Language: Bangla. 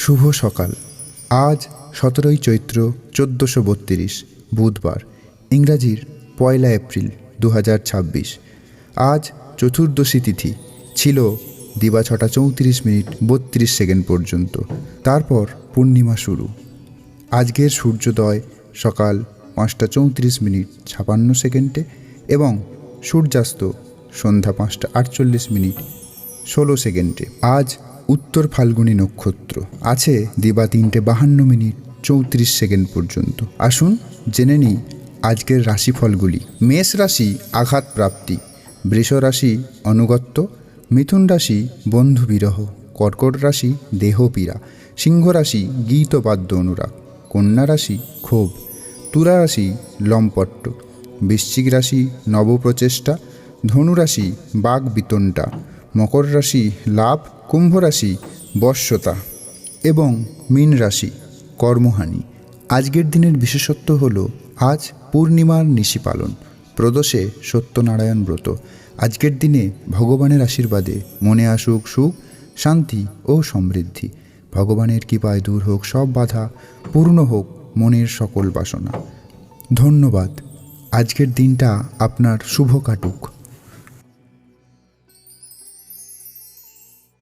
শুভ সকাল। আজ 17ই চৈত্র 1432 বুধবার, ইংরাজির 1 এপ্রিল 2026। আজ চতুর্দশী তিথি ছিল দিবা 6টা 34 মিনিট 32 সেকেন্ড পর্যন্ত। তারপর পূর্ণিমা শুরু। আজকের সূর্যোদয় সকাল 5টা 34 মিনিট 56 সেকেন্ডে এবং সূর্যাস্ত সন্ধ্যা 5টা 48 মিনিট 16 সেকেন্ডে। আজ উত্তর ফাল্গুনী নক্ষত্র আছে দিবা 3টে 52 মিনিট 34 সেকেন্ড পর্যন্ত। আসুন জেনে নিই আজকের রাশিফলগুলি। মেষ রাশি আঘাত প্রাপ্তি, বৃষ রাশি অনুগত্য, মিথুন রাশি বন্ধু বিরহ, কর্কট রাশি দেহপীড়া, সিংহ রাশি গীতবাদ্য অনুরাগ, কন্যা রাশি ক্ষোভ, তুলা রাশি লম্পট্ট, বৃশ্চিক রাশি নবপ্রচেষ্টা, ধনু রাশি বাক বিতণ্ডা, মকর রাশি লাভ, কুম্ভ রাশি বশ্যতা এবং মীন রাশি কর্মহানি। আজকের দিনের বিশেষত্ব হল আজ পূর্ণিমার নিশি পালন, প্রদোষে সত্যনারায়ণ ব্রত। আজকের দিনে ভগবানের আশীর্বাদে মনে আসুক সুখ, শান্তি ও সমৃদ্ধি। ভগবানের কৃপায় দূর হোক সব বাধা, পূর্ণ হোক মনের সকল বাসনা। ধন্যবাদ। আজকের দিনটা আপনার শুভ কাটুক।